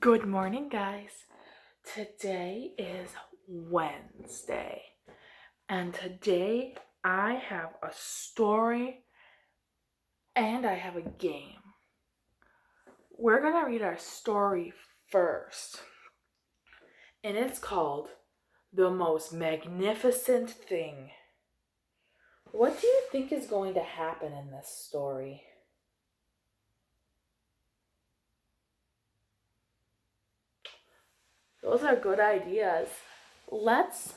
Good morning, guys. Today is Wednesday, and today I have a story and I have a game. We're gonna read our story first, and it's called The Most Magnificent Thing. What do you think is going to happen in this story? Those are good ideas. Let's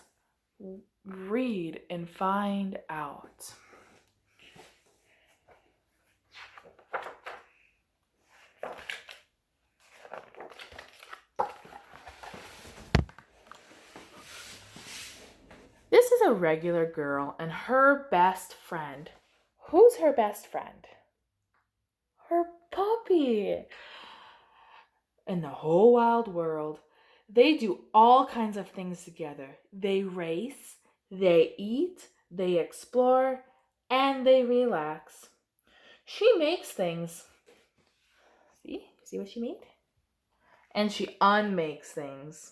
read and find out. This is a regular girl and her best friend. Who's her best friend? Her puppy. In the whole wild world, they do all kinds of things together. They race, they eat, they explore, and they relax. She makes things. See what she made? And she unmakes things.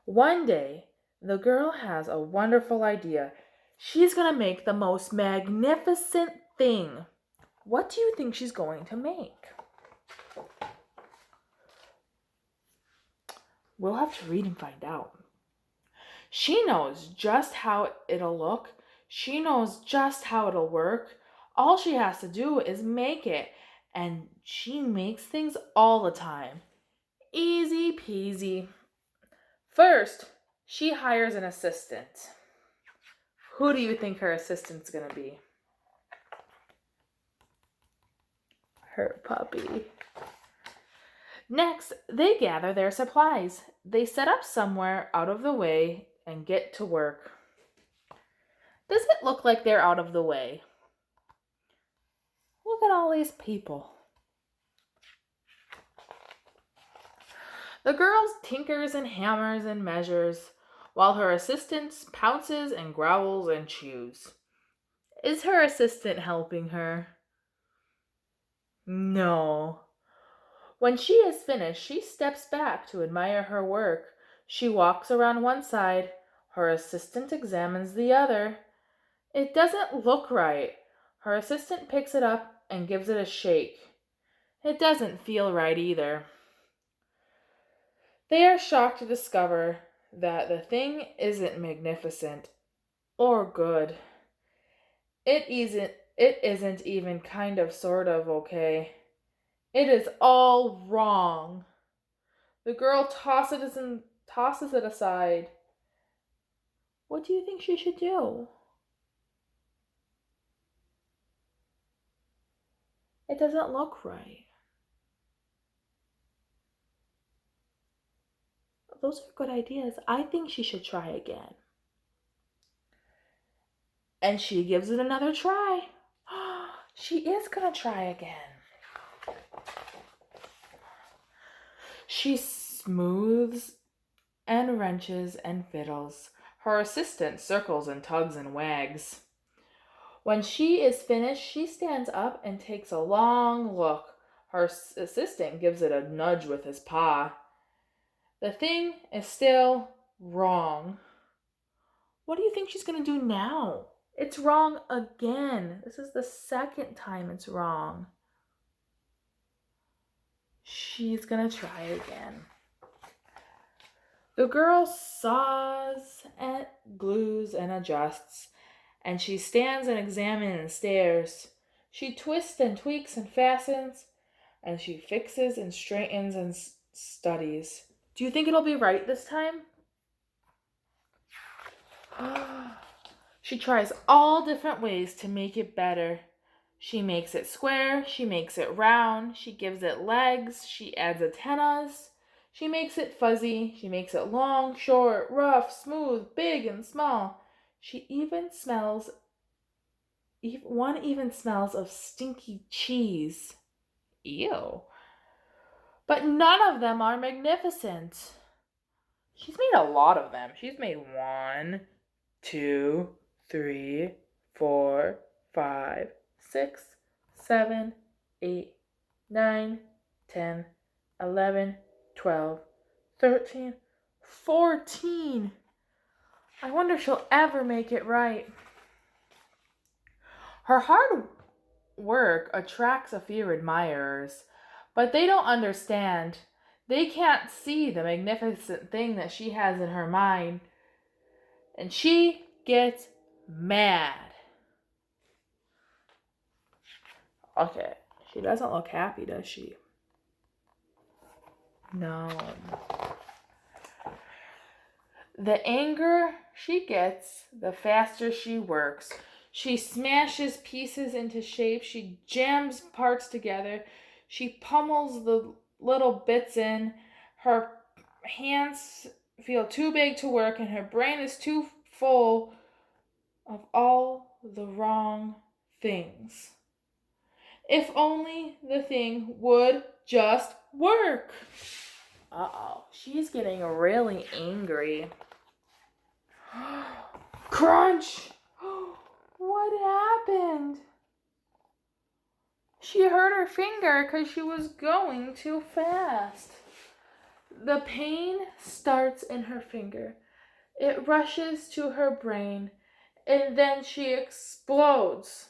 One day, the girl has a wonderful idea. She's going to make the most magnificent thing. What do you think she's going to make? We'll have to read and find out. She knows just how it'll look. She knows just how it'll work. All she has to do is make it. And she makes things all the time. Easy peasy. First, she hires an assistant. Who do you think her assistant's going to be? Her puppy. Next, they gather their supplies. They set up somewhere out of the way and get to work. Does it look like they're out of the way? Look at all these people. The girl tinkers and hammers and measures, while her assistant pounces and growls and chews. Is her assistant helping her? No. When she is finished, she steps back to admire her work. She walks around one side. Her assistant examines the other. It doesn't look right. Her assistant picks it up and gives it a shake. It doesn't feel right either. They are shocked to discover that the thing isn't magnificent or good. It isn't even kind of sort of okay. It is all wrong. The girl tosses it aside. What do you think she should do? It doesn't look right. Those are good ideas. I think she should try again. And she gives it another try. She is going to try again. She smooths and wrenches and fiddles. Her assistant circles and tugs and wags. When she is finished, she stands up and takes a long look. Her assistant gives it a nudge with his paw. The thing is still wrong. What do you think she's going to do now? It's wrong again. This is the second time it's wrong. She's going to try again. The girl saws and glues and adjusts, and she stands and examines and stares. She twists and tweaks and fastens, and she fixes and straightens and studies. Do you think it'll be right this time? She tries all different ways to make it better. She makes it square, she makes it round, she gives it legs, she adds antennas. She makes it fuzzy, she makes it long, short, rough, smooth, big, and small. One even smells of stinky cheese. Ew. But none of them are magnificent. She's made a lot of them. She's made 1, 2, 3, 4, 5, 6, 7, 8, 9, 10, 11, 12, 13, 14. I wonder if she'll ever make it right. Her hard work attracts a few admirers, but they don't understand. They can't see the magnificent thing that she has in her mind, and she gets mad. Okay, she doesn't look happy, does she? No. The anger she gets, the faster she works. She smashes pieces into shape. She jams parts together. She pummels the little bits in. Her hands feel too big to work, and her brain is too full of all the wrong things. If only the thing would just work. Uh-oh, she's getting really angry. Crunch! What happened? She hurt her finger because she was going too fast. The pain starts in her finger. It rushes to her brain, and then she explodes.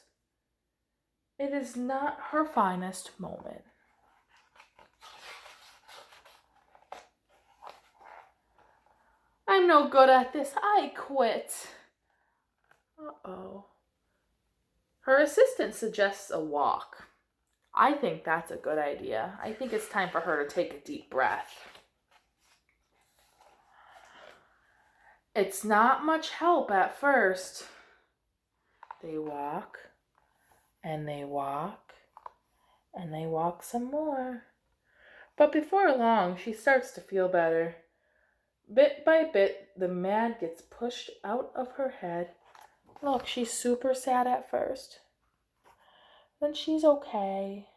It is not her finest moment. I'm no good at this. I quit. Uh-oh. Her assistant suggests a walk. I think that's a good idea. I think it's time for her to take a deep breath. It's not much help at first. They walk, and they walk, and they walk some more. But before long, she starts to feel better. Bit by bit, the mad gets pushed out of her head. Look, she's super sad at first. Then she's okay.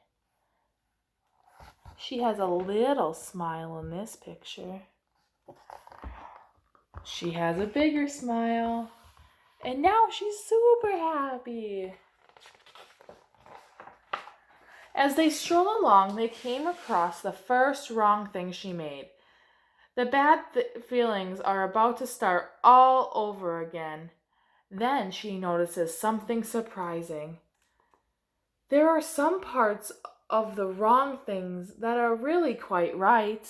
She has a little smile in this picture. She has a bigger smile. And now she's super happy. As they stroll along, they came across the first wrong thing she made. The bad feelings are about to start all over again. Then she notices something surprising. There are some parts of the wrong things that are really quite right.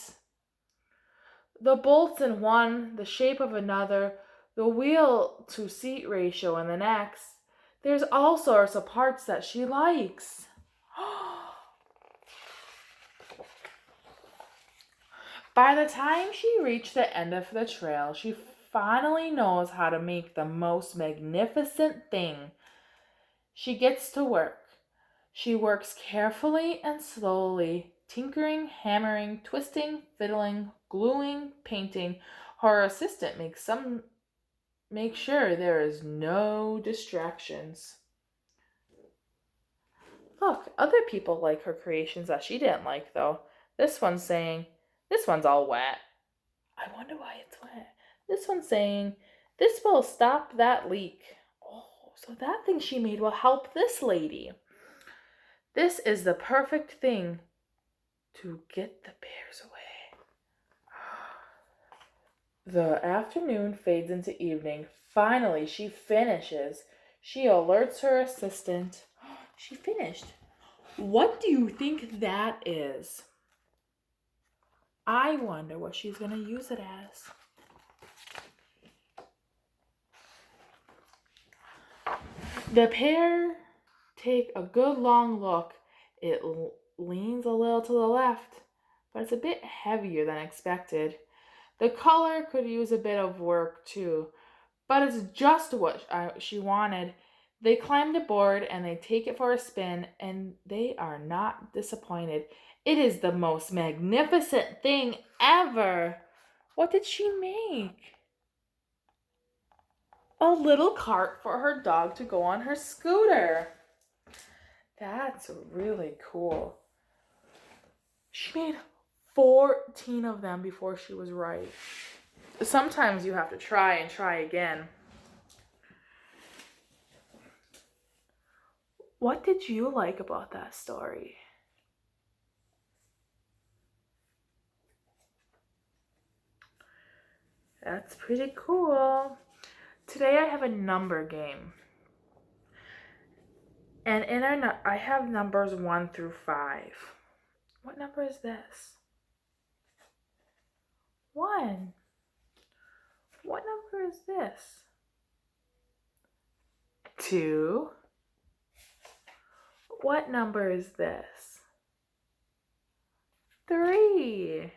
The bolts in one, the shape of another, the wheel to seat ratio in the next. There's all sorts of parts that she likes. By the time she reached the end of the trail, she finally knows how to make the most magnificent thing. She gets to work. She works carefully and slowly, tinkering, hammering, twisting, fiddling, gluing, painting. Her assistant make sure there is no distractions. Look, other people like her creations that she didn't like, though. This one's saying, this one's all wet. I wonder why it's wet. This one's saying, this will stop that leak. Oh, so that thing she made will help this lady. This is the perfect thing to get the bears away. The afternoon fades into evening. Finally, she finishes. She alerts her assistant. She finished. What do you think that is? I wonder what she's going to use it as. The pair take a good long look. It leans a little to the left, but it's a bit heavier than expected. The color could use a bit of work too, but it's just what she wanted. They climb aboard and they take it for a spin, and they are not disappointed. It is the most magnificent thing ever. What did she make? A little cart for her dog to go on her scooter. That's really cool. She made 14 of them before she was right. Sometimes you have to try and try again. What did you like about that story? That's pretty cool. Today I have a number game. And I have numbers 1 through 5. What number is this? 1. What number is this? 2. What number is this? 3.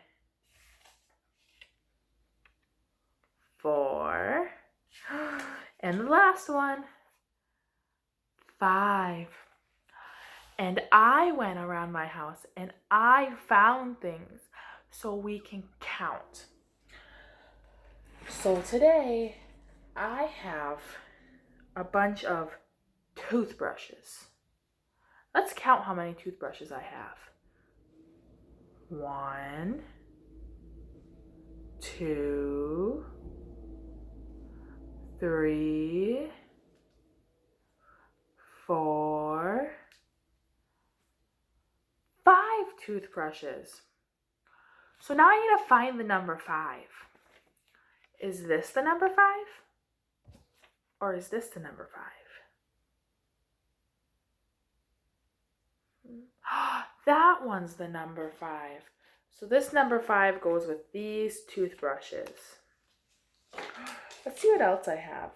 4. And the last one, 5. And I went around my house and I found things so we can count. So today I have a bunch of toothbrushes. Let's count how many toothbrushes I have. 1, 2, 3, 4, 5 toothbrushes. So now I need to find the number 5. Is this the number 5? Or is this the number 5? That one's the number 5. So this number 5 goes with these toothbrushes. Let's see what else I have.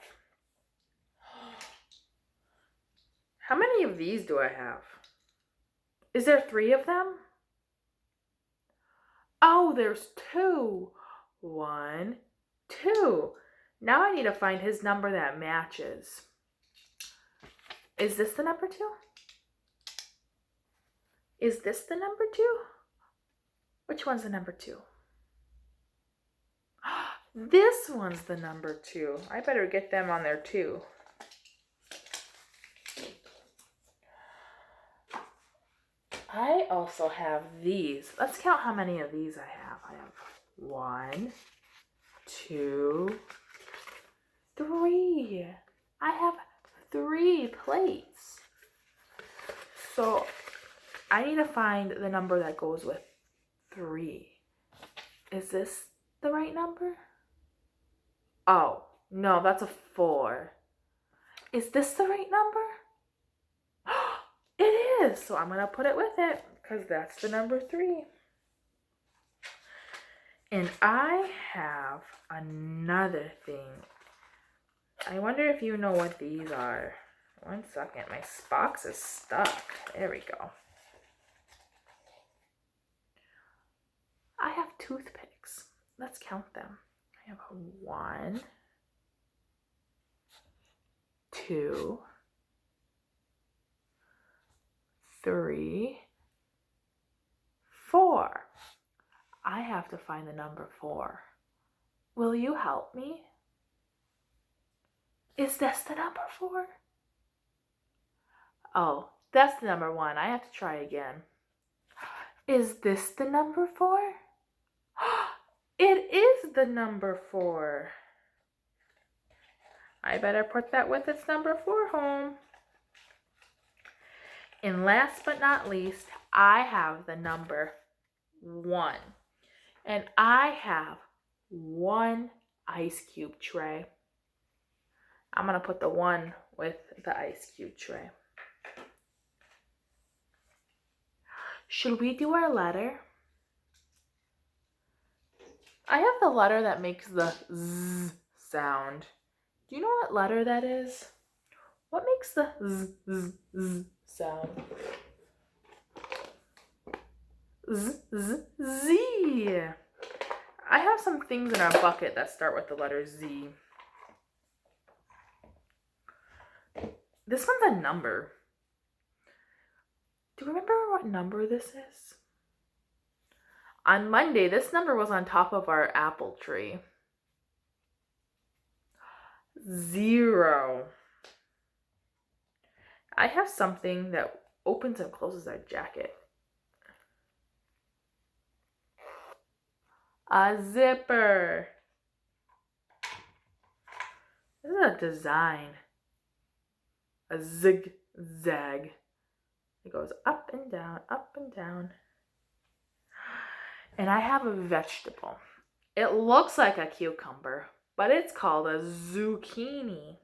How many of these do I have? Is there 3 of them? Oh, there's 2. 1, 2. Now I need to find his number that matches. Is this the number 2? Is this the number 2? Which one's the number 2? This one's the number 2. I better get them on there too. I also have these. Let's count how many of these I have. I have 1, 2, 3. I have 3 plates. So I need to find the number that goes with 3. Is this the right number? Oh, no, that's a 4. Is this the right number? It is. So I'm going to put it with it because that's the number 3. And I have another thing. I wonder if you know what these are. 1 second. My box is stuck. There we go. I have toothpicks. Let's count them. I have 1, 2, 3, 4. I have to find the number 4. Will you help me? Is this the number 4? Oh, that's the number 1. I have to try again. Is this the number 4? It is the number 4. I better put that with its number 4 home. And last but not least, I have the number 1. And I have 1 ice cube tray. I'm going to put the 1 with the ice cube tray. Should we do our letter? I have the letter that makes the Z sound. Do you know what letter that is? What makes the Z, Z, Z sound? Z, Z, Z. I have some things in our bucket that start with the letter Z. This one's a number. Do you remember what number this is? On Monday, this number was on top of our apple tree. 0. I have something that opens and closes our jacket. A zipper. This is a design. A zigzag. It goes up and down, up and down. And I have a vegetable. It looks like a cucumber, but it's called a zucchini.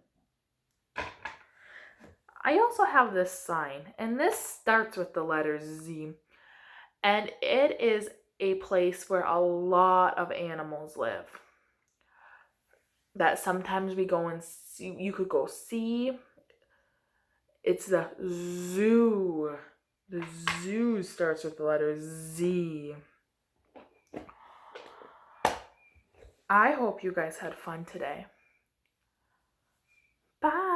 I also have this sign, and this starts with the letter Z, and it is a place where a lot of animals live. That sometimes we go and see, you could go see. It's the zoo. The zoo starts with the letter Z. I hope you guys had fun today. Bye.